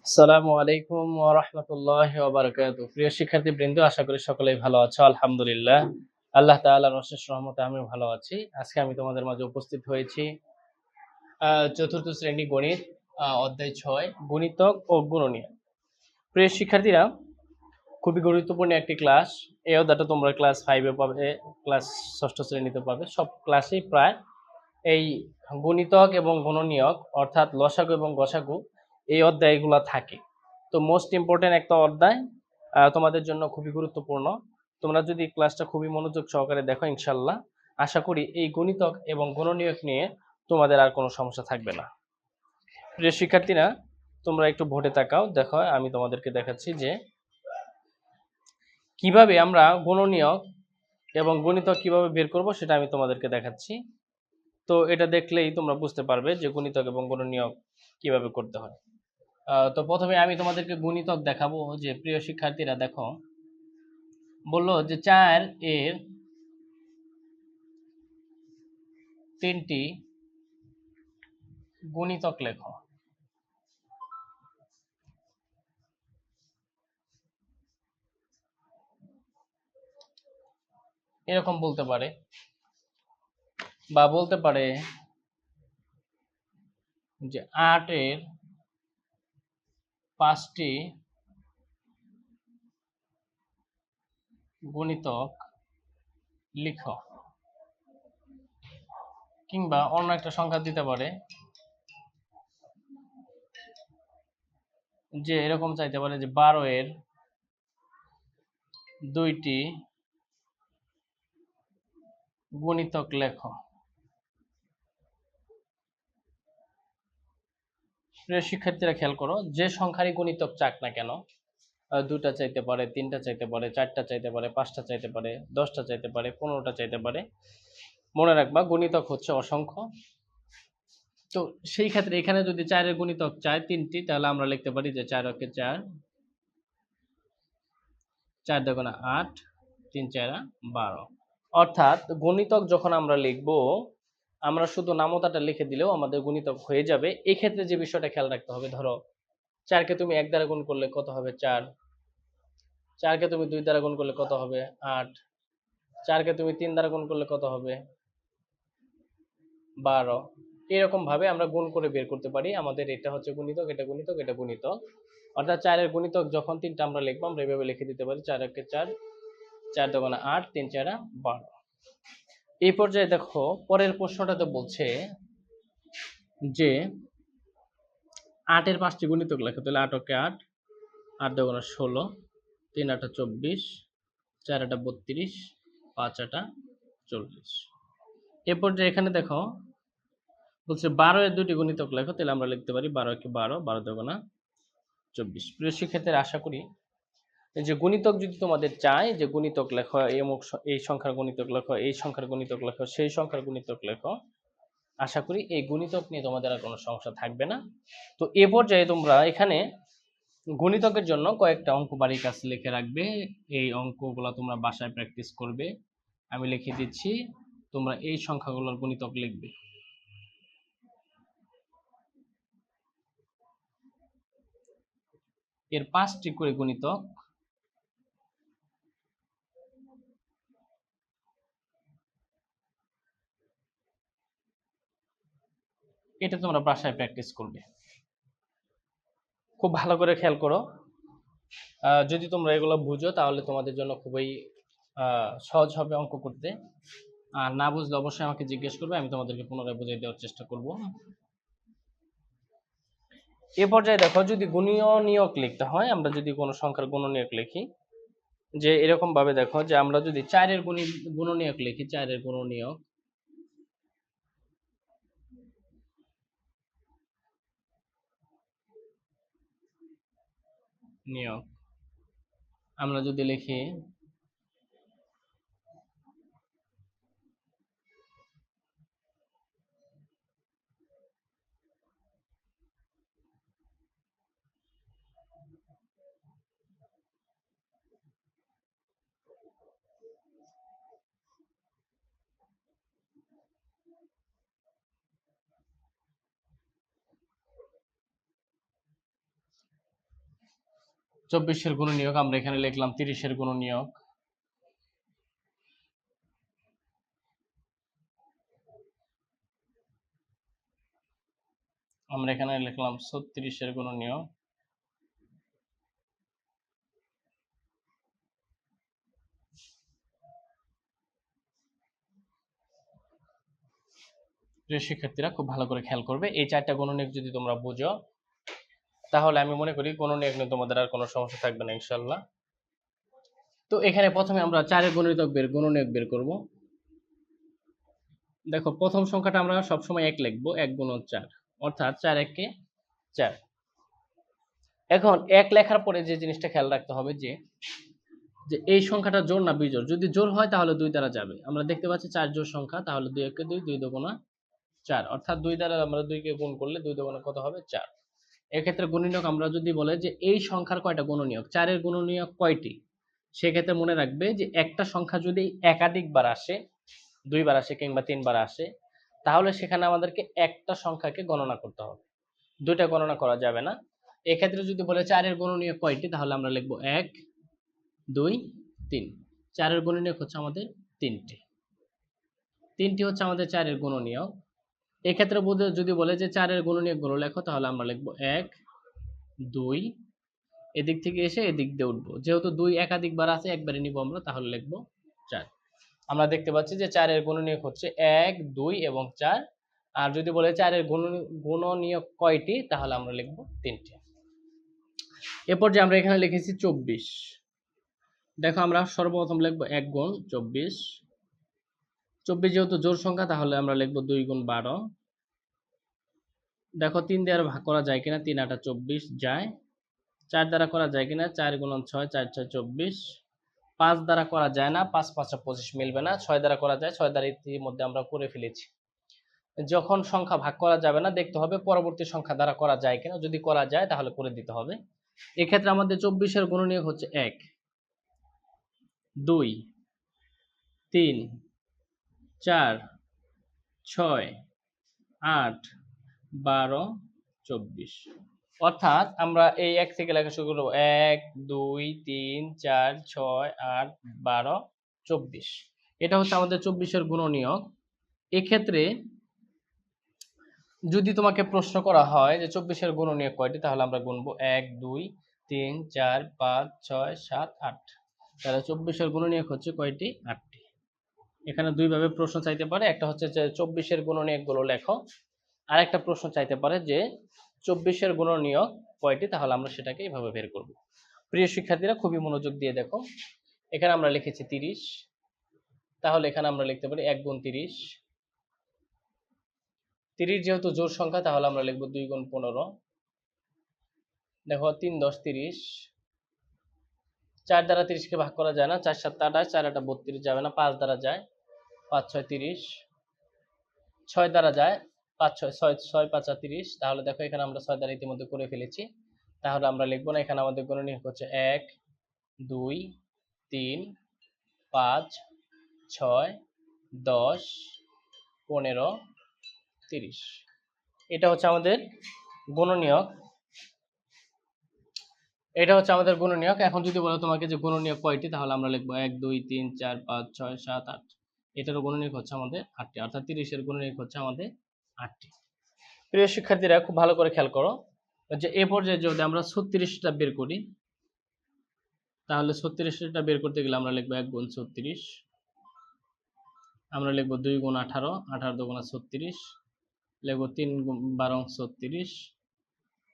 আসসালামু আলাইকুম ওয়া রাহমাতুল্লাহি ওয়া বারাকাতুহু। প্রিয় শিক্ষার্থীবৃন্দ, আশা করি সকলেই ভালো আছো। আলহামদুলিল্লাহ। আল্লাহ তাআলার অশেষ রহমতে আমিও ভালো আছি। আজকে আমি তোমাদের মাঝে উপস্থিত হয়েছি চতুর্থ শ্রেণী গণিত অধ্যায় ৬ গুণিতক ও গুণনীয়ক। প্রিয় শিক্ষার্থীরা, খুবই গুরুত্বপূর্ণ একটি ক্লাস। এই অধ্যায়টা তোমরা ক্লাস 5 এ পাবে, ক্লাস ৬ষ্ঠ শ্রেণীতে পাবে। সব ক্লাসেই প্রায় এই গুণিতক এবং গুণনীয়ক অর্থাৎ লসাগু এবং গসাগু এই অধ্যায়গুলো থাকে। তো মোস্ট ইম্পর্টেন্ট একটা অধ্যায়, তোমাদের জন্য খুবই গুরুত্বপূর্ণ। তোমরা যদি ক্লাসটা খুবই মনোযোগ সহকারে দেখো, ইনশাল্লাহ আশা করি এই গুণিতক এবং গুণনীয়ক নিয়ে তোমাদের আর কোনো সমস্যা থাকবে না। প্রিয় শিক্ষার্থীরা, তোমরা একটু ভোটে তাকাও, দেখো আমি তোমাদেরকে দেখাচ্ছি যে কিভাবে আমরা গুণনীয়ক এবং গুণিতক কিভাবে বের করব, সেটা আমি তোমাদেরকে দেখাচ্ছি। তো এটা দেখলেই তোমরা বুঝতে পারবে যে গুণিতক এবং গুণনীয়ক কিভাবে করতে হয়। তো প্রথমে আমি তোমাদেরকে গুণিতক দেখাবো। যে প্রিয় শিক্ষার্থীরা দেখো, বললো যে 4 এর 3টি গুণিতক লেখো। এরকম বলতে পারে, বা বলতে পারে যে 8 এর 5টি গুণিতক লিখো। কিংবা অন্য একটা সংখ্যা দিতে পারে, যে এরকম চাইতে পারে যে 12 এর 2টি গুণিতক লেখো। প্রিয় শিক্ষার্থীরা, খেয়াল করো, যে সংখ্যারই গুণিতক চাক না কেন, 2টা চাইতে পারে, 3টা চাইতে পারে, 4টা চাইতে পারে, 5টা চাইতে পারে, 10টা চাইতে পারে, 15টা চাইতে পারে, মনে রাখবা গুণিতক হচ্ছে অসংখ্য। তো সেই ক্ষেত্রে এখানে যদি 4 এর গুণিতক চায় 3টি, তাহলে আমরা লিখতে পারি যে 4 একে 4, 4 দুগুণে 8, 3 4 12। অর্থাৎ গুণিতক যখন আমরা লিখব, আমরা শুধু নামতাটা লিখে দিলেও আমাদের গুণিতক হয়ে যাবে। এই ক্ষেত্রে যে বিষয়টা খেয়াল রাখতে হবে, ধরো 4 কে তুমি 1 দ্বারা গুণ করলে কত হবে? 4। 4 কে তুমি 2 দ্বারা গুণ করলে কত হবে? 8। 4 কে তুমি 3 দ্বারা গুণ করলে কত হবে? 12। এরকম ভাবে আমরা গুণ করে বের করতে পারি আমাদের এটা হচ্ছে গুণিতক, এটা গুণিতক, এটা গুণিতক। অর্থাৎ 4 এর গুণিতক যখন 3টা আমরা লিখবো, আমরা এভাবে লিখে দিতে পারি 4 একে 4, 4 দুগুণে 8, 3 4 12। এই পর্যায়ে দেখো, পরের প্রশ্নটাতে বলছে যে 8 এর 5টি গুণিতক লেখো। তাহলে 8 একে 8, 8 দুগুণে 16, 3 8 24, 4 8 32, 5 8 40। এই পর্যায়ে এখানে দেখো বলছে 12 এর 2টি গুণিতক লেখো। তাহলে আমরা লিখতে পারি 12 একে 12, 12 দুগুণে 24। প্রিয় শিক্ষার্থীরা, আশা করি যে গুণিতক যদি তোমাদের চায় যে গুণিতক লেখো, এই সংখ্যার গুণিতক লেখো, এই সংখ্যার গুণিতক লেখো, সেই সংখ্যার গুণিতক লেখো, আশা করি এই গুণিতক নিয়ে তোমাদের আর কোনো সমস্যা থাকবে না। তো এ পর্যায়ে তোমরা এখানে গণিতকের জন্য কয়েকটা অঙ্ক বাড়ির কাছে লিখে রাখবে। এই অঙ্কগুলো তোমরা বাসায় প্র্যাকটিস করবে। আমি লিখে দিচ্ছি, তোমরা এই সংখ্যাগুলোর গণিতক লিখবে। এর 5টি করে গুণিতক। এটা তোমরা বাসায় প্র্যাকটিস করবে। খুব ভালো করে খেয়াল করো। যদি তোমরা এগুলো বুঝো, তাহলে তোমাদের জন্য খুবই সহজ হবে অঙ্ক করতে। আর না বুঝলে অবশ্যই আমাকে জিজ্ঞেস করবে, আমি তোমাদেরকে পুনরায় বুঝিয়ে দেওয়ার চেষ্টা করব। এ পর্যায়ে দেখো, যদি গুণনীয়ক লিখতে হয়, আমরা যদি কোনো সংখ্যার গুণনীয়ক লিখি, যে এরকম ভাবে দেখো, যে আমরা যদি 4 এর গুণনীয়ক লিখি, 4 এর গুণনীয়ক নিয়ক আমরা যদি লিখি, 24-এর গুণনীয়ক আমরা এখানে লিখলাম 30-এর গুণনীয়ক, আমরা এখানে লিখলাম 36-এর গুণনীয়ক, প্রিয় শিক্ষার্থীরা খুব ভালো করে খেয়াল করবে। এই 4টা গুণনীয়ক যদি তোমরা বুঝো তাহলে আমি মনে করি গুণনীয়ক নিয়ে তোমাদের আর কোনো সমস্যা থাকবে না ইনশাআল্লাহ। তো এখানে প্রথমে আমরা 4-এর গুণনীয়ক বের করব। দেখো প্রথম সংখ্যাটা আমরা সবসময় 1 লিখবো, 1 গুণন 4, অর্থাৎ 4 একে 4। এখন 1 লেখার পরে যে জিনিসটা খেয়াল রাখতে হবে যে এই সংখ্যাটা জোড় না বিজোড়। যদি জোড় হয় তাহলে 2 দ্বারা যাবে। আমরা দেখতে পাচ্ছি 4 জোড় সংখ্যা, তাহলে 2 একে 2, 2 দুগুণা 4, অর্থাৎ 2 দ্বারা আমরা 2 কে গুণ করলে 2 দুগুণা কত হবে 4। এক্ষেত্রে গুণনীয়ক আমরা যদি বলে যে এই সংখ্যার কয়টা গুণনীয়ক, 4-এর গুণনীয়ক কয়টি, সেক্ষেত্রে মনে রাখবে যে একটা সংখ্যা যদি একাধিকবার আসে, 2 বার আসে কিংবা 3 বার আসে, তাহলে সেখানে আমাদেরকে একটা সংখ্যাকে গণনা করতে হবে, 2টা গণনা করা যাবে না। এক্ষেত্রে যদি বলে 4-এর গুণনীয়ক কয়টি, তাহলে আমরা লিখব 1 2 3। 4-এর গুণনীয়ক হচ্ছে আমাদের 3টি হচ্ছে আমাদের 4-এর গুণনীয়ক। এক্ষেত্রে যদি বলে যে 4-এর গুণনীয়ক গুলো লেখো, তাহলে আমরা লিখব 1 2, এদিক থেকে এসে এদিক দিয়ে উঠবো, যেহেতু 2 একাধিকবার আছে একবারে নিব আমরা, তাহলে লিখব 4। আমরা দেখতে পাচ্ছি যে 4-এর গুণনীয়ক হচ্ছে 1 2 এবং 4। আর যদি বলে 4-এর গুণনীয়ক কয়টি, তাহলে আমরা লিখব 3টি। এরপর যে আমরা এখানে লিখেছি 24। দেখো আমরা সর্বপ্রথম লিখব 1 গুণ 24। 24 যেহেতু জোড় সংখ্যা, তাহলে আমরা লিখব 2 গুণ 12। দেখো 3 দিয়ে আর ভাগ করা যায় কিনা, 3 8 24 যায়। 4 দ্বারা করা যায় কিনা, 4 গুণন 6, 4 6 24। 5 দ্বারা করা যায় না, 5 5 25 মিলবে না। 6 দ্বারা করা যায়, 6 দ্বারা ইতিমধ্যে আমরা করে ফেলেছি। যখন সংখ্যা ভাগ করা যাবে না, দেখতে হবে পরবর্তী সংখ্যা দ্বারা করা যায় কিনা, যদি করা যায় তাহলে করে দিতে হবে। এক্ষেত্রে আমাদের 24-এর গুণনীয়ক হচ্ছে 1 2 3 4 6 8 12 24, অর্থাৎ আমরা এই 1 থেকে লেখা শুরু করব 1 2 3 4 6 8 12 24। এটা হচ্ছে আমাদের 24-এর গুণনীয়ক। এক্ষেত্রে যদি তোমাকে প্রশ্ন করা হয় যে 24-এর গুণনীয়ক কয়টি, তাহলে আমরা গুনবো 1 2 3 4 5 6 7 8। তাহলে 24-এর গুণনীয়ক হচ্ছে কয়টি, 8টি। এখানে দুই ভাবে প্রশ্ন চাইতে পারে, একটা হচ্ছে যে 24-এর গুণনীয়ক গুলো লেখো, আর একটা প্রশ্ন চাইতে পারে যে 24-এর গুণনীয়ক কয়টি, তাহলে আমরা সেটাকে এইভাবে বের করব। প্রিয় শিক্ষার্থীরা খুবই মনোযোগ দিয়ে দেখো, এখানে আমরা লিখেছি 30, তাহলে এখানে আমরা লিখতে পারি 1 গুণ 30। 30 যেহেতু জোড় সংখ্যা, তাহলে আমরা লিখব 2 গুণ 15। দেখো 3 10 30। 4 দ্বারা 30 কে ভাগ করা যায় না, 4 7 28, 4 8 32 যাবে না, 5 দ্বারা যায়, 5 6 30। 6 দ্বারা যায়, 5 6 6 5 30। তাহলে দেখো এখানে আমরা 6 দ্বারা ইতিমধ্যে করে ফেলেছি, তাহলে আমরা লিখব না। এখানে আমাদের গুণনীয়ক হচ্ছে 1 2 3 5 6 10 15 30। এটা হচ্ছে আমাদের গুণনীয়ক। এখন যদি বলো তোমাকে যে গুণনীয়ক কয়টি, তাহলে আমরা লিখবো 1 2 3 4 5 6 7 8। এটারও গুণনীয়ক হচ্ছে আমাদের 8টি, অর্থাৎ 30-এর গুণনীয়ক হচ্ছে আমাদের 8টি। প্রিয় শিক্ষার্থীরা খুব ভালো করে খেয়াল করো যে এই পর্যায়ে যদি আমরা 36টা বের করি, তাহলে 36টা বের করতে গেলে আমরা লিখবো 1 গুণ 36। আমরা লিখবো 2 গুণ 18, 18 দুগুণা 36। লিখবো 3 গুণ 12 36,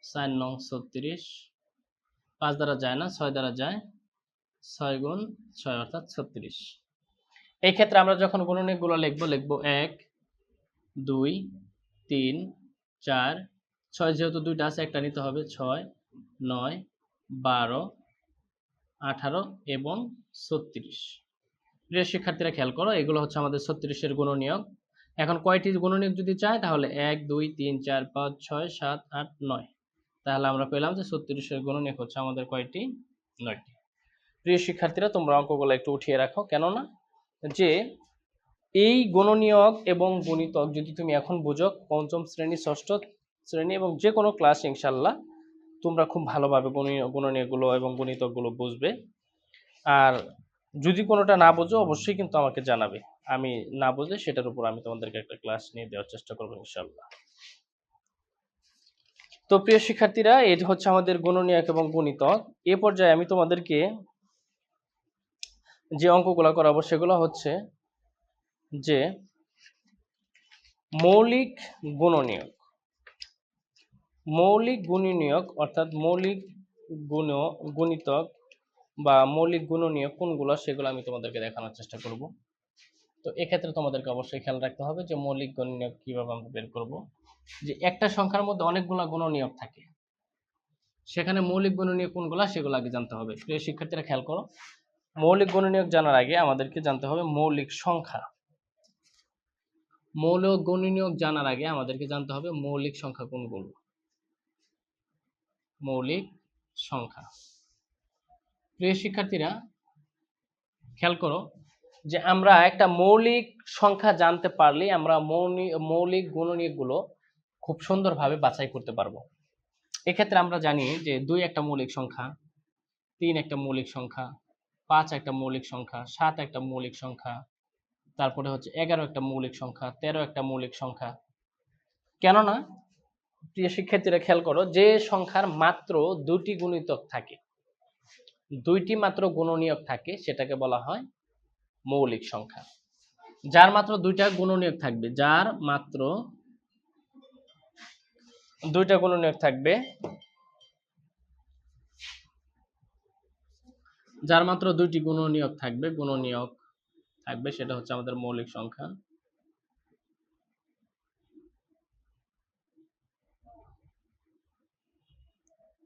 4 9 36। 5 দ্বারা যায় না, 6 দ্বারা যায়, 6 গুণ 6 অর্থাৎ 36। এই ক্ষেত্রে আমরা যখন গুণনীয়কগুলো লিখবো 1 2 3 4 6, যেহেতু দুইটা আছে একটা নিতে হবে, 6 9 12 18 এবং 36। প্রিয় শিক্ষার্থীরা খেয়াল করো, এগুলো হচ্ছে আমাদের 36-এর গুণনীয়ক। এখন কয়টি গুণনীয়ক যদি চাই, তাহলে 1 2 3 4 5 6 7 8 9। তাহলে আমরা পেলাম যে 36-এর গুণনীয়ক হচ্ছে আমাদের কয়টি, 9টি। প্রিয় শিক্ষার্থীরা তোমরা অঙ্কগুলো একটু উঠিয়ে রাখো, কেননা যে এই গুণনীয়ক এবং গুণিতক যদি তুমি এখন বুঝো, পঞ্চম শ্রেণী, ষষ্ঠ শ্রেণী এবং যে কোনো ক্লাস ইনশাল্লাহ তোমরা খুব ভালোভাবে গুণনীয়কগুলো এবং গুণিতকগুলো বুঝবে। আর যদি কোনোটা না বোঝো অবশ্যই কিন্তু আমাকে জানাবে। আমি না বুঝলে সেটার উপর আমি তোমাদেরকে একটা ক্লাস নিয়ে দেওয়ার চেষ্টা করবো ইনশাআল্লাহ। তো প্রিয় শিক্ষার্থীরা, এটা হচ্ছে আমাদের গুণনীয়ক এবং গুণিতক। এ পর্যায়ে আমি তোমাদেরকে যে অঙ্কগুলো করাবো সেগুলো হচ্ছে যে মৌলিক গুণনীয়ক। মৌলিক গুণনীয়ক অর্থাৎ মৌলিক গুণিতক বা মৌলিক গুণনীয়ক কোনগুলো সেগুলো আমি তোমাদেরকে দেখানোর চেষ্টা করব। তো এক্ষেত্রে তোমাদেরকে অবশ্যই খেয়াল রাখতে হবে যে মৌলিক গুণনীয়ক কিভাবে আমরা বের করব। যে একটা সংখ্যার মধ্যে অনেকগুলো গুণনীয়ক থাকে, সেখানে মৌলিক গুণনীয়ক কোনগুলো সেগুলো আগে জানতে হবে। প্রিয় শিক্ষার্থীরা খেয়াল করো, মৌলিক গুণনীয়ক জানার আগে আমাদেরকে জানতে হবে মৌলিক সংখ্যা। মৌলিক গুণনীয়ক জানার আগে আমাদেরকে জানতে হবে মৌলিক সংখ্যা কোনগুলো। মৌলিক সংখ্যা। প্রিয় শিক্ষার্থীরা খেয়াল করো, যে আমরা একটা মৌলিক সংখ্যা জানতে পারলে আমরা মৌলিক গুণনীয়কগুলো খুব সুন্দরভাবে বাছাই করতে পারবো। এক্ষেত্রে আমরা জানি যে 2 একটা মৌলিক সংখ্যা, 3 একটা মৌলিক সংখ্যা, 5 একটা মৌলিক সংখ্যা, 7 একটা মৌলিক সংখ্যা, তারপরে হচ্ছে 11 একটা মৌলিক সংখ্যা, 13 একটা মৌলিক সংখ্যা। কেননা প্রিয় শিক্ষার্থীরা খেয়াল করো, যে সংখ্যার মাত্র 2টি গুণিতক থাকে, 2টি মাত্র গুণনীয়ক থাকে, সেটাকে বলা হয় মৌলিক সংখ্যা। যার মাত্র 2টা গুণনীয়ক থাকবে, যার মাত্র 2টা গুণনীয়ক থাকবে, যার মাত্র 2টি গুণনীয়ক থাকবে, সেটা হচ্ছে আমাদের মৌলিক সংখ্যা।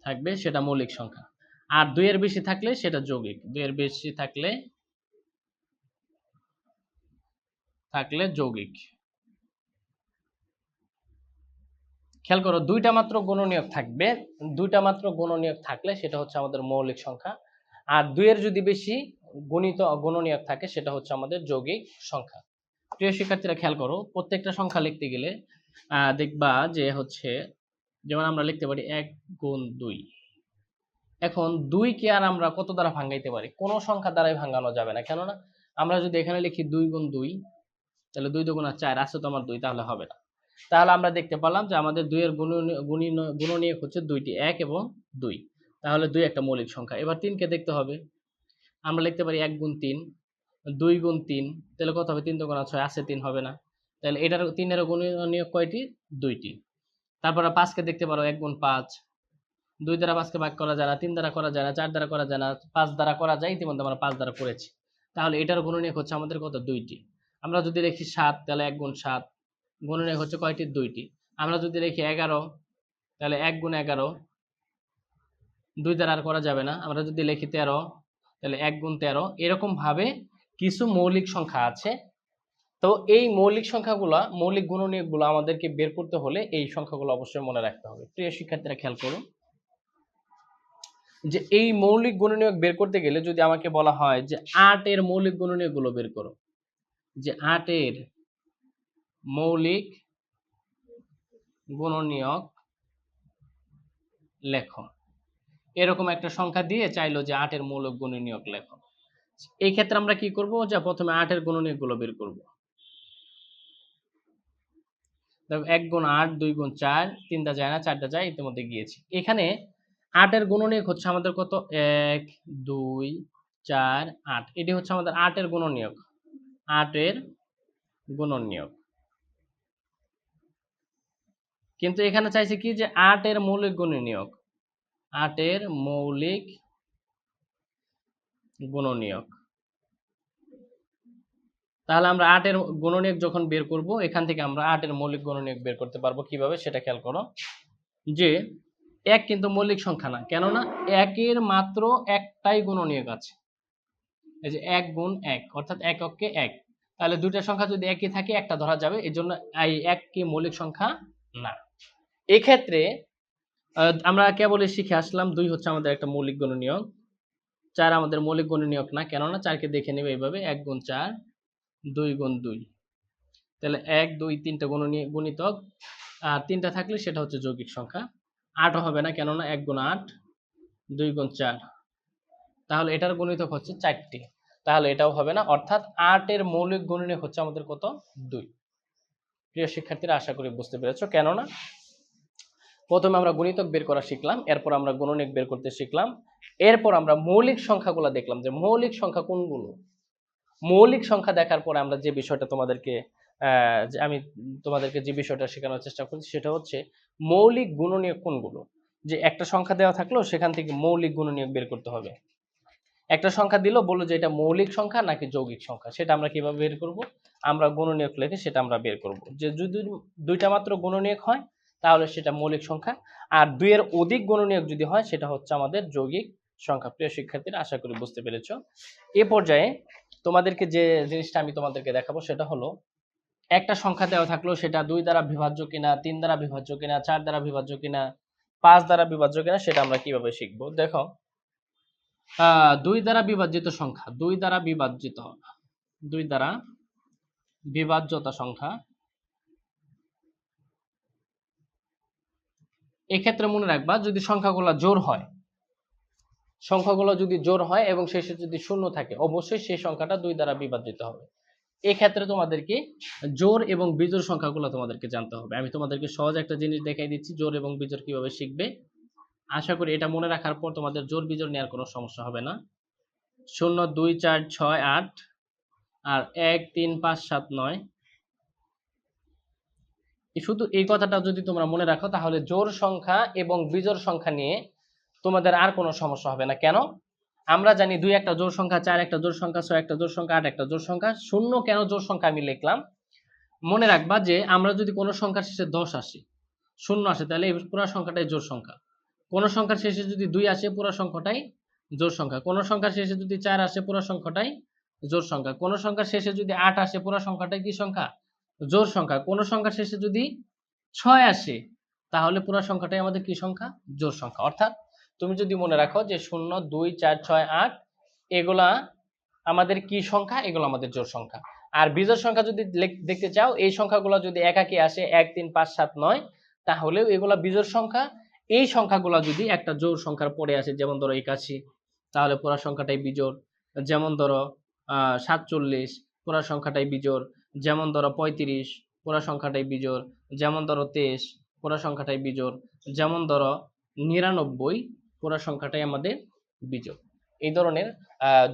থাকবে সেটা মৌলিক সংখ্যা। আর 2 এর বেশি থাকলে সেটা যৌগিক। 2 এর বেশি থাকলে যৌগিক। খেয়াল করো, 2টা মাত্র গুণনীয়ক থাকবে, 2টা মাত্র গুণনীয়ক থাকলে সেটা হচ্ছে আমাদের মৌলিক সংখ্যা। আর 2 এর যদি বেশি গুণনীয়ক থাকে সেটা হচ্ছে আমাদের যৌগিক সংখ্যা। প্রিয় শিক্ষার্থীরা খেয়াল করো, প্রত্যেকটা সংখ্যা লিখতে গেলে দেখবা যে হচ্ছে, যেমন আমরা লিখতে পারি 1 গুণ 2। এখন 2 কে আর আমরা কত দ্বারা ভাঙাইতে পারি? কোনো সংখ্যা দ্বারাই ভাঙানো যাবে না। কেননা আমরা যদি এখানে লিখি 2 গুণ 2, তাহলে 2 দুগুণা 4, আছে তো আমার 2, তাহলে হবে না। তাহলে আমরা দেখতে পেলাম যে আমাদের 2 এর গুণনীয়ক হচ্ছে 2টি, 1 এবং 2। তাহলে 2 একটা মৌলিক সংখ্যা। এবার 3 কে দেখতে হবে। আমরা লিখতে পারি 1 গুণ 3, 2 গুণ 3, তাহলে কত হবে? 3 দুগুণা 6, আছে 3, হবে না। তাহলে এটার 3 এর গুণনীয়ক কয়টি? 2টি। তারপরে 5 কে দেখতে পারো, 1 গুণ 5, 2 দ্বারা 5 কে ভাগ করা যায় না, 3 দ্বারা করা যায় না, 4 দ্বারা করা যায় না, 5 দ্বারা করা যায়। ইতিমধ্যে আমরা 5 দ্বারা করেছি। তাহলে এটার গুণনীয়ক হচ্ছে আমাদের কত? 2টি। আমরা যদি লিখি 7, তাহলে 1 গুণ 7, গুণনীয়ক হচ্ছে কয়টি? 2টি। আমরা যদি লিখি 11, তাহলে 1 গুণ 11, 2 দ্বারা আর করা যাবে না। আমরা যদি লিখি 13, তাহলে 1 গুণ 13। এরকম ভাবে কিছু মৌলিক সংখ্যা আছে। তো এই মৌলিক সংখ্যাগুলা, মৌলিক গুণনীয়কগুলো আমাদেরকে বের করতে হলে এই সংখ্যাগুলো অবশ্যই মনে রাখতে হবে। প্রিয় শিক্ষার্থীরা খেয়াল করুন, যে এই মৌলিক গুণনীয়ক বের করতে গেলে যদি আমাকে বলা হয় যে 8 এর মৌলিক গুণনীয়কগুলো বের করো, যে 8 এর মৌলিক গুণনীয়ক লেখো, এরকম একটা সংখ্যা দিয়ে চাইলো যে 8 এর মৌলিক গুণনীয়ক লেখো। এই ক্ষেত্রে আমরা কি করব? যে প্রথমে 8 এর গুণনীয়কগুলো বের করব। দেখো 1 গুণ 8, 2 গুণ 4, 3টা যায় না, 4টা যায়, ইতিমধ্যে গিয়েছি। এখানে 8 এর গুণনীয়ক হচ্ছে আমাদের কত? 1, 2, 4, 8। এটি হচ্ছে আমাদের 8 এর গুণনীয়ক। 8 এর গুণনীয়ক। কিন্তু এখানে চাইছে কি? যে 8 এর মৌলিক গুণনীয়ক। 8 এর মৌলিক গুণনীয়ক। তাহলে আমরা 8 এর গুণনীয়ক যখন বের করব, এখান থেকে আমরা 8 এর মৌলিক গুণনীয়ক বের করতে পারবো। কিভাবে সেটা খেয়াল করো, যে 1 কিন্তু মৌলিক সংখ্যা না, কেননা 1 এর মাত্র একটাই গুণনীয়ক আছে। এই যে 1 গুণ 1, অর্থাৎ এককে 1। তাহলে দুইটা সংখ্যা যদি একই থাকে, একটা ধরা যাবে। এজন্য এই 1 কি মৌলিক সংখ্যা না। এক্ষেত্রে আমরা কেবলই শিখে আসলাম 2 হচ্ছে আমাদের একটা মৌলিক গুণনীয়ক, 4 আমাদের মৌলিক গুণনীয়ক না। কেননা 4 কে দেখে নেবে এইভাবে, 1 গুণ 4, 2 গুণ 2। তাহলে 1, 2, 3টা গুণিতক, আর 3টা থাকলে সেটা হচ্ছে যৌগিক সংখ্যা। 8ও হবে না, কেননা 1 গুণ 8 2 গুণ 4, তাহলে এটার গুণিতক হচ্ছে 4টি, তাহলে এটাও হবে না, অর্থাৎ 8 এর মৌলিক গুণনীয়ক হচ্ছে আমাদের কত 2। প্রিয় শিক্ষার্থীরা, আশা করি বুঝতে পেরেছো। কেননা প্রথমে আমরা গুণিতক বের করা শিখলাম, এরপর আমরা গুণনীয়ক বের করতে শিখলাম, এরপর আমরা মৌলিক সংখ্যাগুলো দেখলাম যে মৌলিক সংখ্যা কোনগুলো। মৌলিক সংখ্যা দেখার পরে আমরা যে বিষয়টা তোমাদেরকে আমি তোমাদেরকে যে বিষয়টা শেখানোর চেষ্টা করছি সেটা হচ্ছে মৌলিক গুণনীয়ক কোনগুলো। যে একটা সংখ্যা দেওয়া থাকলো, সেখান থেকে মৌলিক গুণনীয়ক বের করতে হবে। একটা সংখ্যা দিল, বললো যে এটা মৌলিক সংখ্যা নাকি যৌগিক সংখ্যা, সেটা আমরা কিভাবে বের করব? আমরা গুণনীয়ক লিখে সেটা আমরা বের করব। যে যদি দুইটা মাত্র গুণনীয়ক হয় তাহলে সেটা মৌলিক সংখ্যা, আর দুইয়ের অধিক গুণনীয়ক যদি হয় সেটা হচ্ছে আমাদের যৌগিক সংখ্যা। প্রিয় শিক্ষার্থীরা, আশা করি বুঝতে পেরেছো। এ পর্যায়ে তোমাদেরকে যে জিনিসটা আমি তোমাদেরকে দেখাবো সেটা হলো, একটা সংখ্যা দেওয়া থাকলো, সেটা 2 দ্বারা বিভাজ্য কিনা, 3 দ্বারা বিভাজ্য কিনা, 4 দ্বারা বিভাজ্য কিনা, 5 দ্বারা বিভাজ্য কিনা, সেটা আমরা কিভাবে শিখবো। দেখো, 2 দ্বারা বিভাজিত সংখ্যা, 2 দ্বারা বিভাজ্যতা সংখ্যা, এক্ষেত্রে মনে রাখবা যদি সংখ্যাগুলো জোড় হয় এবং শেষে যদি শূন্য থাকে, অবশ্যই সেই সংখ্যাটা 2 দ্বারা বিভাজিত হবে। এক্ষেত্রে তোমাদেরকে জোড় এবং বিজোড় সংখ্যাগুলো তোমাদেরকে জানতে হবে। আমি তোমাদেরকে সহজ একটা জিনিস দেখাই দিচ্ছি, জোড় এবং বিজোড় কিভাবে শিখবে। আশা করি এটা মনে রাখার পর তোমাদের জোড় বিজোড় নেওয়ার কোনো সমস্যা হবে না। 0 2 4 6 8 আর 1 3 5 7 9, শুধু এই কথাটা যদি তোমরা মনে রাখো তাহলে জোড় সংখ্যা এবং বিজোড় সংখ্যা নিয়ে তোমাদের আর কোনো সমস্যা হবে না। কেন? আমরা জানি 2 একটা জোড় সংখ্যা, 4 একটা জোড় সংখ্যা, 6 একটা জোড় সংখ্যা, 8 একটা জোড় সংখ্যা। 0 কেন জোড় সংখ্যা আমি লিখলাম? মনে রাখবা যে আমরা যদি কোনো সংখ্যার শেষে 10 আসে, 0 আসে, তাহলে এই পুরো সংখ্যাটাই জোড় সংখ্যা। কোনো সংখ্যার শেষে যদি 2 আসে, পুরো সংখ্যাটাই জোড় সংখ্যা। কোনো সংখ্যার শেষে যদি 4 আসে, পুরো সংখ্যাটাই জোড় সংখ্যা। কোনো সংখ্যার শেষে যদি 8 আসে, পুরো সংখ্যাটাই কি সংখ্যা? জোড় সংখ্যা। কোনো সংখ্যার শেষে যদি 6 আসে, তাহলে পুরো সংখ্যাটাই আমাদের কি সংখ্যা? জোড় সংখ্যা। অর্থাৎ তুমি যদি মনে রাখো যে 0 2 4 6 8 এগুলা আমাদের কি সংখ্যা? এগুলো আমাদের জোড় সংখ্যা। আর বিজোড় সংখ্যা যদি দেখতে চাও, এই সংখ্যাগুলো যদি একাকি আসে 1 3 5 7 9, তাহলেও এগুলা বিজোড় সংখ্যা। এই সংখ্যাগুলো যদি একটা জোড় সংখ্যার পরে আসে, যেমন ধরো 81, তাহলে পুরো সংখ্যাটাই বিজোড়। যেমন ধরো 47, পুরো সংখ্যাটাই বিজোড়। যেমন ধরো 35, পুরো সংখ্যাটাই বিজোড়। যেমন ধরো 23, পুরো সংখ্যাটাই বিজোড়। যেমন ধরো 99, পুরো সংখ্যাটাই আমাদের বিজোড়। এই ধরনের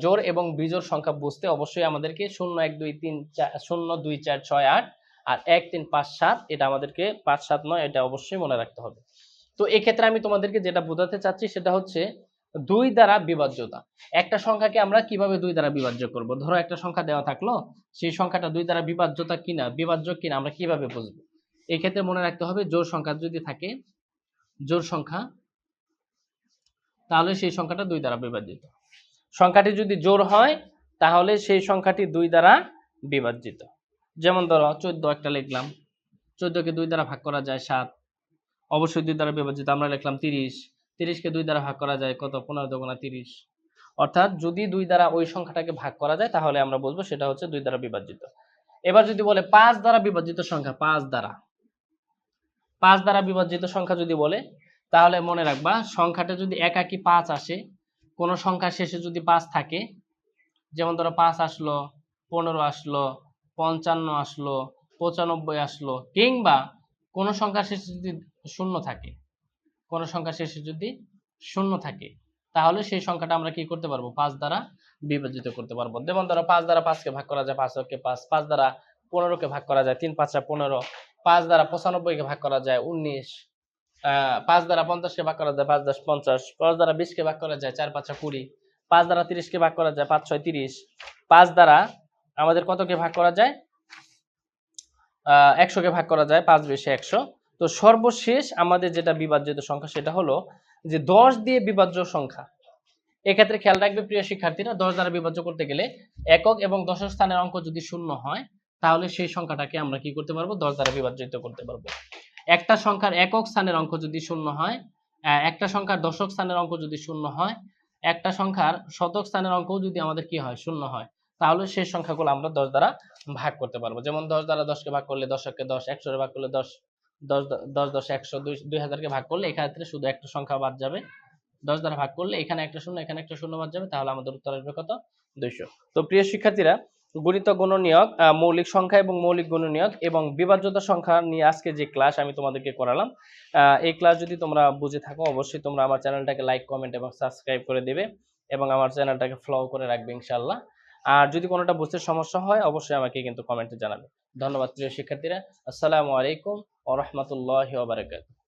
জোড় এবং বিজোড় সংখ্যা বুঝতে অবশ্যই আমাদেরকে 0 1 2 3 4 0 2 4 6 8 আর 1 3 5 7, এটা আমাদেরকে 5 7 9 এটা অবশ্যই মনে রাখতে হবে। তো এই ক্ষেত্রে আমি তোমাদেরকে যেটা বোঝাতে চাচ্ছি সেটা হচ্ছে 2 দ্বারা বিভাজ্যতা। একটা সংখ্যাকে আমরা কিভাবে 2 দ্বারা বিভাজ্য করব? ধরো একটা সংখ্যা দেওয়া থাকলো, সেই সংখ্যাটা 2 দ্বারা বিভাজ্য কিনা আমরা কিভাবে বুঝবো? এই ক্ষেত্রে মনে রাখতে হবে জোড় সংখ্যা যদি থাকে, জোড় সংখ্যা, তাহলে সেই সংখ্যাটা 2 দ্বারা বিভাজিত। সংখ্যাটি যদি জোড় হয় তাহলে সেই সংখ্যাটি 2 দ্বারা বিভাজিত। যেমন ধরো 14 একটা লিখলাম, 14 কে 2 দ্বারা ভাগ করা যায় 7, অবশ্যই 2 দ্বারা বিভাজিত। আমরা লিখলাম 30, 30 কে 2 দ্বারা ভাগ করা যায় কত? 15 দুগুণা 30। অর্থাৎ যদি 2 দ্বারা ওই সংখ্যাটাকে ভাগ করা যায় তাহলে আমরা বলবো সেটা হচ্ছে 2 দ্বারা বিভাজিত। এবার যদি বলে 5 দ্বারা বিভাজিত সংখ্যা, 5 দ্বারা বিভাজিত সংখ্যা যদি বলে, তাহলে মনে রাখবা সংখ্যাটা যদি একাকি 5 আসে, কোন সংখ্যার শেষে যদি 5 থাকে, যেমন ধরো 5 আসলো, 15 আসলো, 55 আসলো, 95 আসলো, কিংবা কোন সংখ্যার শেষে যদি শূন্য থাকে, কোন সংখ্যার শেষে যদি শূন্য থাকে, তাহলে সেই সংখ্যাটা আমরা কি করতে পারবো? 5 দ্বারা বিভাজিত করতে পারবো। যেমন ধরো 5 দ্বারা 5 কে ভাগ করা যায় 5 কে 5, 5 দ্বারা 15 কে ভাগ করা যায় 3 5 15, 5 দ্বারা 95 কে ভাগ করা যায় 19, 5 দ্বারা 50 কে ভাগ করা যায় 5 10 50, 5 দ্বারা 20 কে ভাগ করা যায় 4 5 20, 5 দ্বারা 30 কে ভাগ করা যায় 5 6 30, 5 দ্বারা আমাদের কতকে ভাগ করা যায়? 100 কে ভাগ করা যায় 5 20 100। তো সর্বশেষ আমাদের যেটা বিভাজ্য সংখ্যা সেটা হলো যে 10 দিয়ে বিভাজ্য সংখ্যা। এক্ষেত্রে খেয়াল রাখবে প্রিয় শিক্ষার্থীরা, 10 দ্বারা বিভাজ্য করতে গেলে একক এবং দশক স্থানের অঙ্ক যদি শূন্য হয়, তাহলে সেই সংখ্যাটাকে আমরা কি করতে পারবো? 10 দ্বারা বিভাজিত করতে পারবো। একটা সংখ্যার একক স্থানের অঙ্ক যদি শূন্য হয়, একটা সংখ্যার দশক স্থানের অঙ্ক যদি শূন্য হয়, একটা সংখ্যার শতক স্থানের অঙ্কও যদি আমাদের কি হয়? শূন্য হয়, তাহলে সেই সংখ্যাগুলো আমরা 10 দ্বারা ভাগ করতে পারবো। যেমন 10 দ্বারা 10 কে ভাগ করলে 10 কে 10, 100 ভাগ করলে 10, 10 10 10 100, 2000কে ভাগ করলে এখান থেকে শুধু একটা সংখ্যা বাদ যাবে। 10 দ্বারা ভাগ করলে এখানে একটা শূন্য, এখানে একটা শূন্য বাদ যাবে, তাহলে আমাদের উত্তর আসবে কত? 200। তো প্রিয় শিক্ষার্থীরা, গুণিতক গুণনীয়ক, মৌলিক সংখ্যা এবং মৌলিক গুণনীয়ক এবং বিভাজ্যতা সংখ্যা নিয়ে আজকে যে ক্লাস আমি তোমাদেরকে করালাম, এই ক্লাস যদি তোমরা বুঝে থাকো অবশ্যই তোমরা আমার চ্যানেলটাকে লাইক, কমেন্ট এবং সাবস্ক্রাইব করে দেবে এবং আমার চ্যানেলটাকে ফলো করে রাখবে ইনশাআল্লাহ। আর যদি কোনোটা বুঝতে সমস্যা হয় অবশ্যই আমাকে কিন্তু কমেন্টে জানাবে। ধন্যবাদ প্রিয় শিক্ষার্থীরা। আসসালামু আলাইকুম ওয়া রাহমাতুল্লাহি ওয়া বারাকাতুহু।